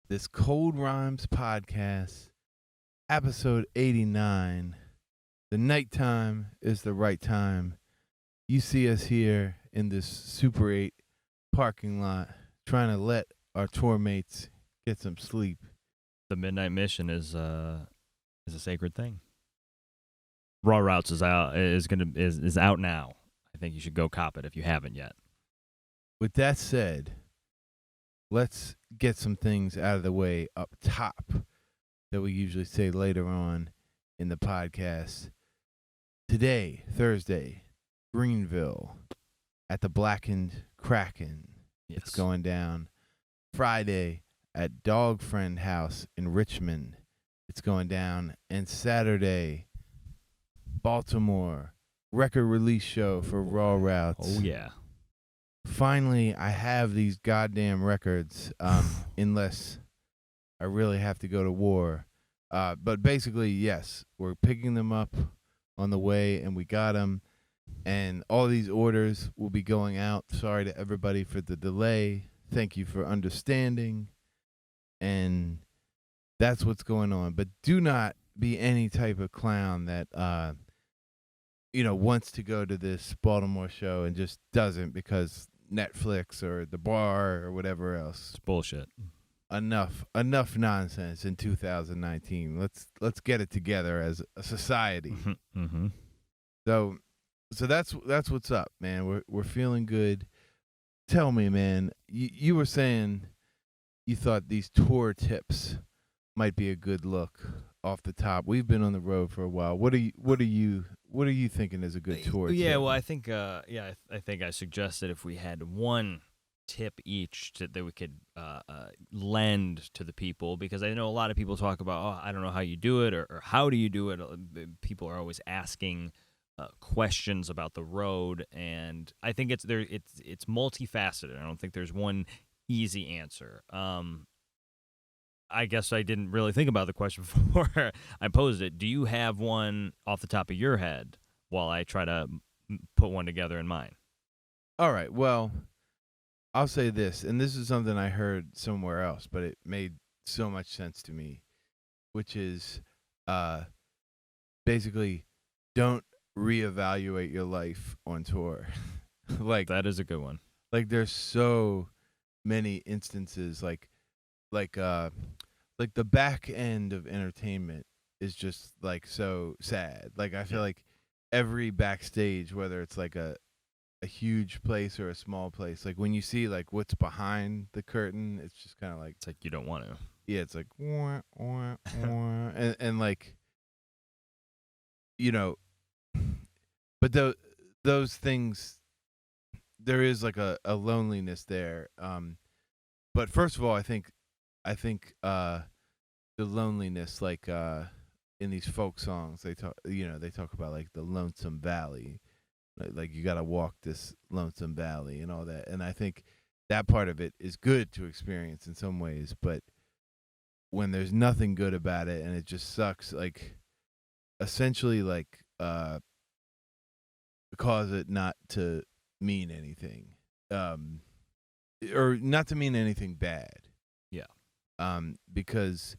this Cold Rhymes podcast, episode 89. The nighttime is the right time. You see us here in this Super 8 parking lot trying to let our tour mates get some sleep. The Midnight Mission is a sacred thing. Raw Routes is out now. I think you should go cop it if you haven't yet. With that said, let's get some things out of the way up top that we usually say later on in the podcast. Today, Thursday, Greenville at the Blackened Kraken. Yes. It's going down. Friday at Dog Friend House in Richmond. It's going down. And Saturday, Baltimore, record release show for Raw Routes. Oh, yeah. Finally, I have these goddamn records, unless I really have to go to war. But basically, yes, we're picking them up on the way, and we got them. And all these orders will be going out. Sorry to everybody for the delay. Thank you for understanding. And that's what's going on. But do not be any type of clown that, wants to go to this Baltimore show and just doesn't because Netflix or the bar or whatever else. It's bullshit. Enough nonsense in 2019. Let's get it together as a society. Mm-hmm. So that's what's up, man. We're feeling good. Tell me, man. You were saying you thought these tour tips might be a good look off the top. We've been on the road for a while. What are you thinking is a good tour Yeah, tip? well, I think I think I suggested if we had one tip each that we could lend to the people, because I know a lot of people talk about, oh, I don't know how you do it, or how do you do it. People are always asking questions about the road, and I think it's multifaceted. I don't think there's one easy answer. I guess I didn't really think about the question before I posed it. Do you have one off the top of your head while I try to put one together in mine? All right. Well, I'll say this, and this is something I heard somewhere else, but it made so much sense to me, which is basically don't reevaluate your life on tour. Like, That is a good one. like there's so many instances like the back end of entertainment is just like so sad. Like I feel like every backstage, whether it's like a huge place or a small place, like when you see like what's behind the curtain, it's just kind of like, It's like you don't want to. yeah, it's like wah, wah, wah, and like, but those things, there is like a loneliness there. But first of all, I think the loneliness, like in these folk songs, they talk about like the lonesome valley, like you got to walk this lonesome valley and all that. And I think that part of it is good to experience in some ways, but when there's nothing good about it and it just sucks, like essentially like cause it not to mean anything, or not to mean anything bad. Yeah. Because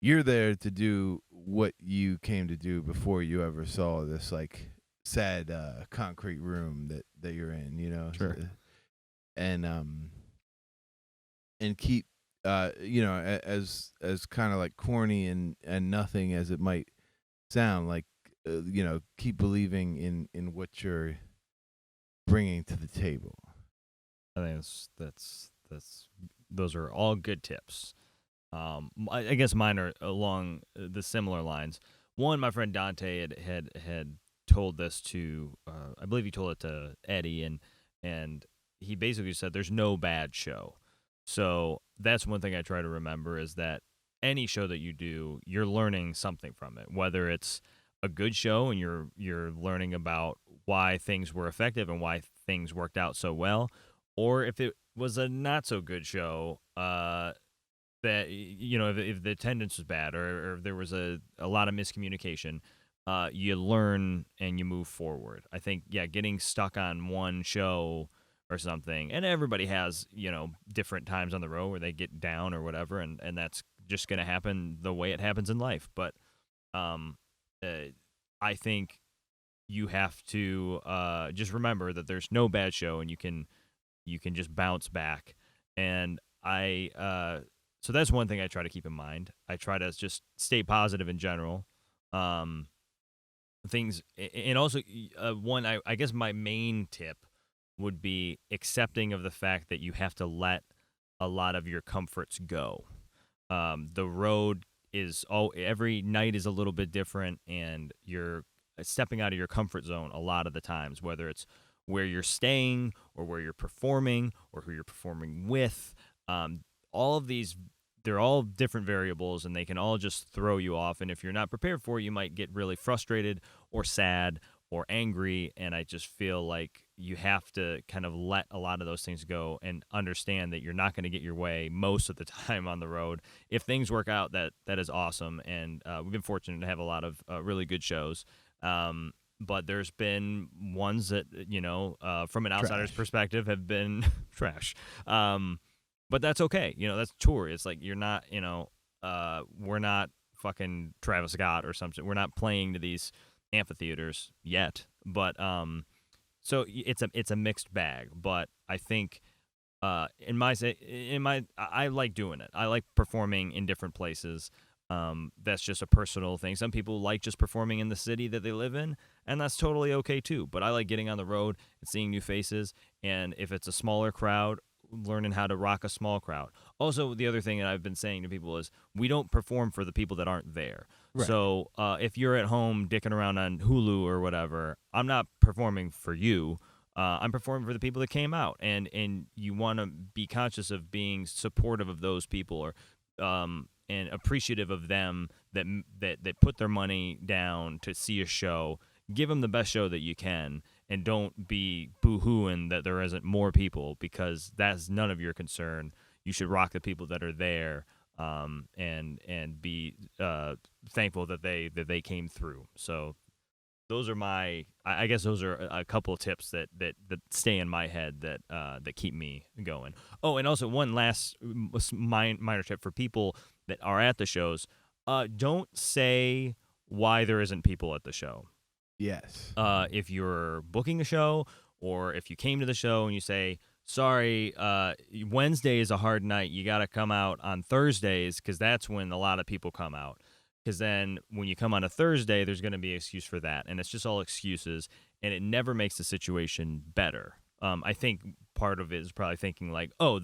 you're there to do what you came to do before you ever saw this like sad concrete room that you're in, Sure. and keep as kind of like corny and nothing as it might sound, like keep believing in what you're bringing to the table. I think that's those are all good tips. I guess mine are along the similar lines. One, my friend Dante had told this to, I believe he told it to Eddie, and he basically said there's no bad show. So that's one thing I try to remember, is that any show that you do, you're learning something from it, whether it's a good show and you're learning about why things were effective and why things worked out so well, or if it was a not so good show, that if the attendance was bad, or if there was a lot of miscommunication, you learn and you move forward. I think getting stuck on one show or something. And everybody has, different times on the road where they get down or whatever, and that's just going to happen the way it happens in life. But I think you have to just remember that there's no bad show, and you can just bounce back. And so that's one thing I try to keep in mind. I try to just stay positive in general. Things, and also I guess my main tip would be accepting of the fact that you have to let a lot of your comforts go. The road is every night is a little bit different, and you're stepping out of your comfort zone a lot of the times, whether it's where you're staying or where you're performing or who you're performing with. All of these, they're all different variables, and they can all just throw you off. And if you're not prepared for it, you might get really frustrated or sad or angry. And I just feel like you have to kind of let a lot of those things go and understand that you're not going to get your way most of the time on the road. If things work out, that is awesome. And we've been fortunate to have a lot of really good shows. But there's been ones that, from an outsider's perspective have been trash. But that's okay. That's tour. It's like you're not, we're not fucking Travis Scott or something. We're not playing to these amphitheaters yet. But so it's a mixed bag. But I think I like doing it. I like performing in different places. That's just a personal thing. Some people like just performing in the city that they live in, and that's totally okay too. But I like getting on the road and seeing new faces. And if it's a smaller crowd, learning how to rock a small crowd. Also, the other thing that I've been saying to people is we don't perform for the people that aren't there. Right. So if you're at home dicking around on Hulu or whatever, I'm not performing for you. I'm performing for the people that came out, and you want to be conscious of being supportive of those people, or and appreciative of them that put their money down to see a show. Give them the best show that you can, and don't be boo-hooing that there isn't more people, because that's none of your concern. You should rock the people that are there, and be thankful that they came through. So those are I guess those are a couple of tips that stay in my head that keep me going. Oh, and also one last minor tip for people that are at the shows: don't say why there isn't people at the show. Yes. If you're booking a show, or if you came to the show and you say, sorry, Wednesday is a hard night, you got to come out on Thursdays, because that's when a lot of people come out. Because then when you come on a Thursday, there's going to be an excuse for that. And it's just all excuses, and it never makes the situation better. I think part of it is probably thinking like, oh,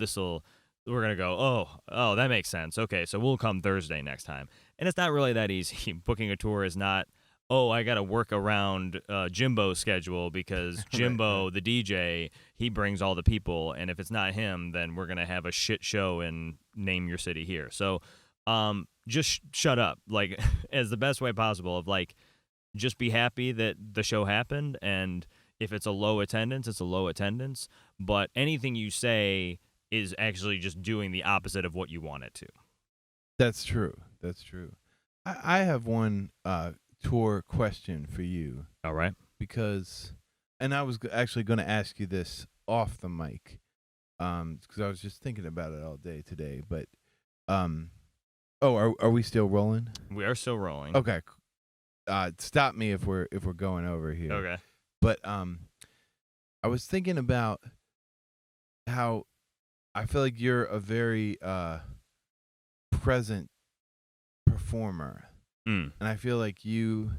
we're going to go, oh, that makes sense. Okay, so we'll come Thursday next time. And it's not really that easy. Booking a tour is not, oh, I got to work around Jimbo's schedule, because Jimbo, right, the DJ, he brings all the people. And if it's not him, then we're going to have a shit show and name your city here. So just shut up, like, as the best way possible, of like, just be happy that the show happened. And if it's a low attendance, it's a low attendance. But anything you say is actually just doing the opposite of what you want it to. That's true. That's true. I have one tour question for you. All right. Because, and I was actually going to ask you this off the mic, because I was just thinking about it all day today. But, are we still rolling? We are still rolling. Okay. Stop me if we're going over here. Okay. But I was thinking about how I feel like you're a very present performer. And I feel like you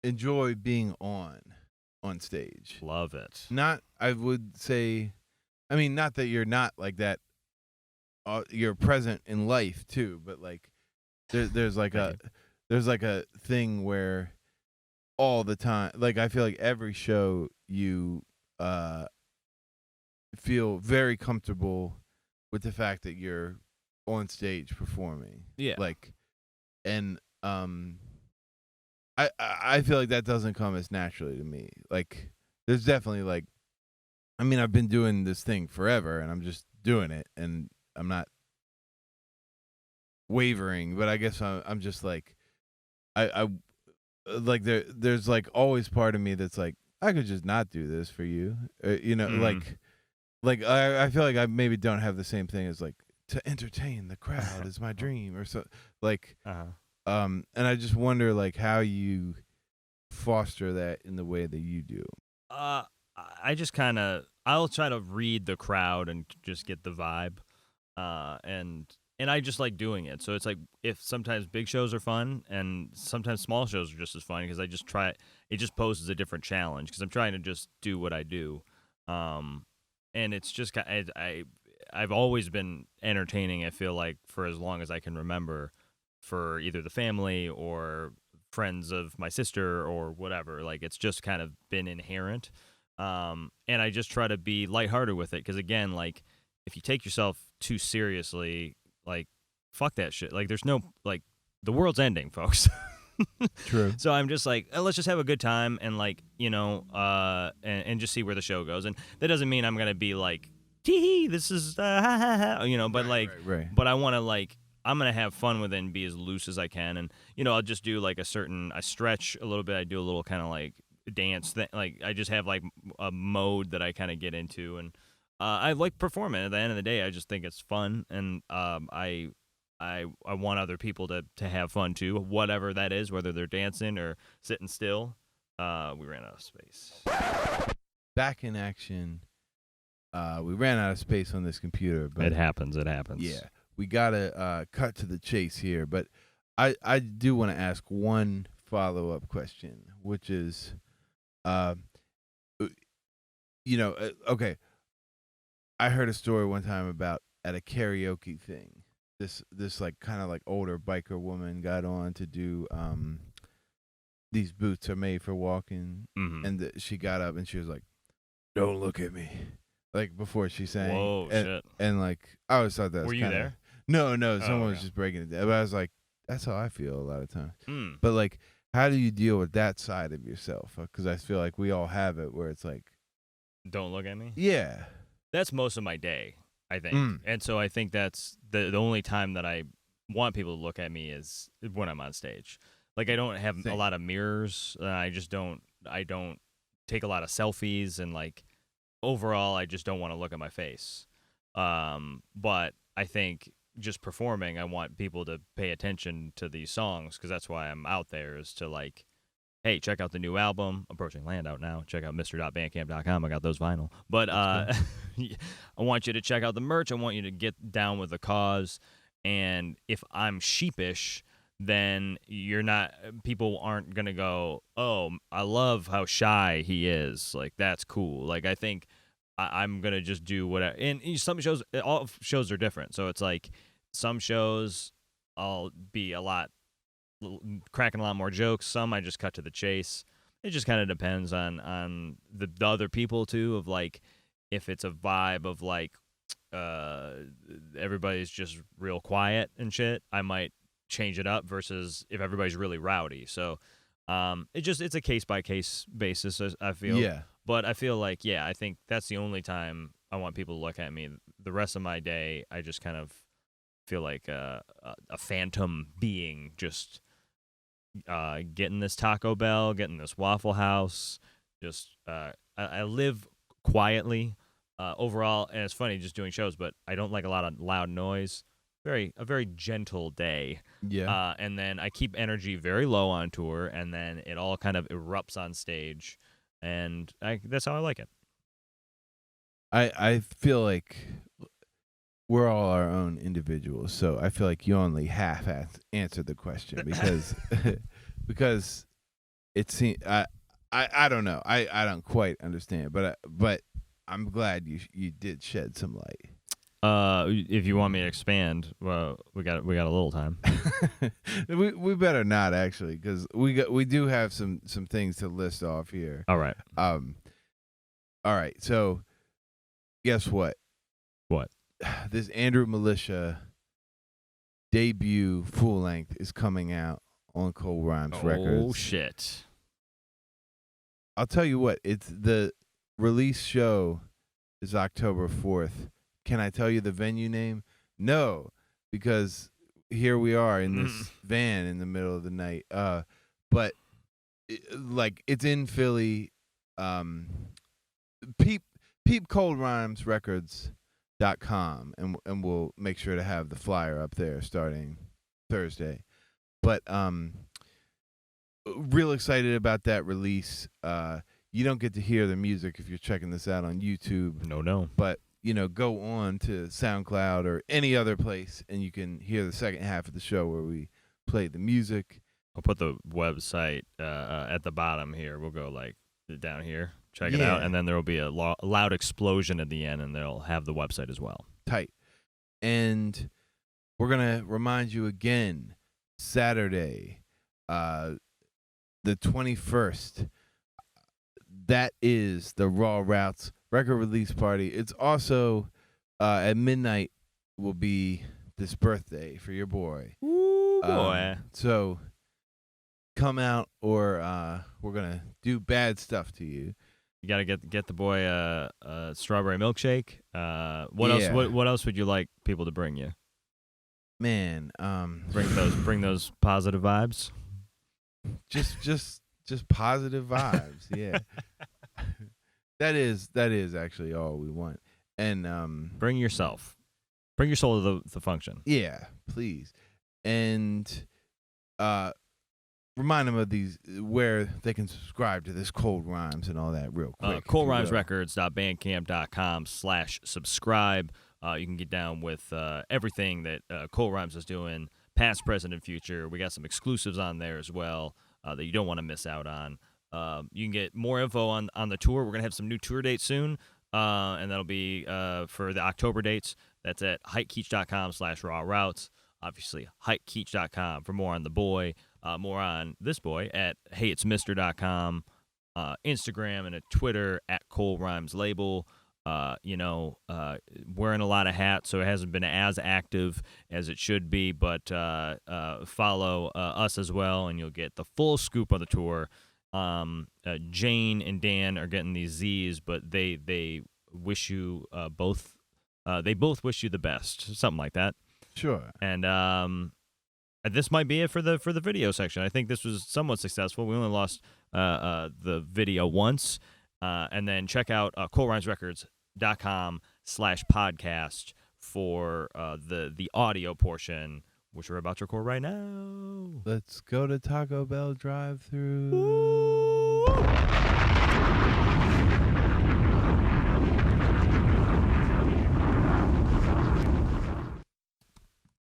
enjoy being on stage. Love it. Not, I would say, I mean, not that you're not like that. You're present in life too, but like there's like a thing where all the time, like I feel like every show you feel very comfortable with the fact that you're on stage performing. Yeah. Like, and I feel like that doesn't come as naturally to me. Like, there's definitely like, I mean, I've been doing this thing forever, and I'm just doing it, and I'm not wavering. But I guess I'm just like, I like there's like always part of me that's like, I could just not do this for you. You know, Mhm. like I feel like I maybe don't have the same thing as like to entertain the crowd is my dream or so like Uh-huh. and I just wonder like how you foster that in the way that you do. Uh, I just kind of I'll try to read the crowd and just get the vibe. And I just like doing it. So it's like if sometimes big shows are fun and sometimes small shows are just as fun because I just try it just poses a different challenge because I'm trying to just do what I do. Um, and it's just I've always been entertaining. I feel like for as long as I can remember, for either the family or friends of my sister or whatever. Like it's just kind of been inherent. And I just try to be lighthearted with it because again, like if you take yourself too seriously, like fuck that shit. Like there's no like the world's ending, folks. True. So I'm just like, let's just have a good time and like, and just see where the show goes. And that doesn't mean I'm gonna be like, tee this is ha ha ha, but like, Right. but I want to like. I'm gonna have fun with it and be as loose as I can, and I'll just do like I stretch a little bit. I do a little kind of like dance thing. Like I just have like a mode that I kind of get into, and I like performing. At the end of the day, I just think it's fun, and I want other people to have fun too, whatever that is, whether they're dancing or sitting still. We ran out of space. Back in action. We ran out of space on this computer, but It happens. It happens. yeah, we gotta cut to the chase here. But I do want to ask one follow up question, which is, uh, okay. I heard a story one time about at a karaoke thing. This like kind of like older biker woman got on to do these boots are made for walking, Mm-hmm. and she got up and she was like, "Don't look at me," like before she sang. Whoa, and, shit. and like I always thought that was Were you kinda, there? No, Oh, someone was okay. just breaking it down. But I was like, that's how I feel a lot of times. Mm. But like, how do you deal with that side of yourself? Because I feel like we all have it, where it's like, Don't look at me. yeah, That's most of my day, I think. Mm. And so I think that's the only time that I want people to look at me is when I'm on stage. Like I don't have a Same. lot of mirrors. I don't take a lot of selfies and like overall I just don't want to look at my face. But I think just performing, I want people to pay attention to these songs because that's why I'm out there is to like hey, check out the new album, Approaching Land, out now. Check out mr.bandcamp.com. I got those vinyl. But I want you to check out the merch. I want you to get down with the cause. And if I'm sheepish, then people aren't going to go, oh, I love how shy he is. Like, that's cool. Like, I think I'm going to just do whatever. And some shows, all shows are different. So it's like some shows I'll be cracking a lot more jokes. Some I just cut to the chase. It just kind of depends on the other people too. Of like, if it's a vibe of like, everybody's just real quiet and shit, I might change it up. Versus if everybody's really rowdy. So, it's a case by case basis. I feel. yeah. But I feel like I think that's the only time I want people to look at me. The rest of my day, I just kind of feel like a phantom being just getting this Taco Bell, getting this Waffle House. Just I live quietly overall, and it's funny just doing shows, but I don't like a lot of loud noise. A very gentle day, Yeah. and then I keep energy very low on tour, and then it all kind of erupts on stage, and that's how I like it. I feel like we're all our own individuals, so I feel like you only half answered the question because because it seems I don't know, I don't quite understand, but I'm glad you did shed some light. If you want me to expand, well, we got a little time. we better not actually, because we do have some things to list off here. All right. All right. So, guess what? What? This Andrew Militia debut full length is coming out on Cold Rhymes Records. Oh shit! I'll tell you what. It's the release show is October 4th. Can I tell you the venue name? No, because here we are in this van in the middle of the night. But like it's in Philly. peep coldrhymesrecords.com, and we'll make sure to have the flyer up there starting Thursday. But real excited about that release. You don't get to hear the music if you're checking this out on YouTube. No. But go on to SoundCloud or any other place, and you can hear the second half of the show where we play the music. I'll put the website at the bottom here. We'll go like down here, check it out, and then there will be a loud explosion at the end, and they'll have the website as well. Tight. And we're gonna remind you again, Saturday, the 21st. That is the Raw Routes record release party. It's also at midnight will be this birthday for your boy. Ooh, boy. So come out, or we're gonna do bad stuff to you. You gotta get the boy a strawberry milkshake. What else? What else would you like people to bring you? Man, bring those positive vibes. Just positive vibes. Yeah. That is actually all we want. And bring yourself. Bring your soul to the function. Yeah, please. And remind them of these, where they can subscribe to this Cold Rhymes and all that real quick. coldrhymesrecords.bandcamp.com/subscribe. You can get down with everything that Cold Rhymes is doing, past, present, and future. We got some exclusives on there as well that you don't want to miss out on. You can get more info on the tour. We're going to have some new tour dates soon, and that'll be for the October dates. That's at HikeKeach.com/rawroutes. Obviously, HikeKeach.com for more on the boy, more on this boy at HeyIt'sMister.com, Instagram and Twitter at Cold Rhymes Label. Wearing a lot of hats, so it hasn't been as active as it should be, but follow us as well, and you'll get the full scoop on the tour. Jane and Dan are getting these Z's, but they wish you both. They both wish you the best, something like that. Sure. And this might be it for the video section. I think this was somewhat successful. We only lost the video once. And then check out coldrhymesrecords.com/podcast for the audio portion, which we're about to record right now. Let's go to Taco Bell drive-thru.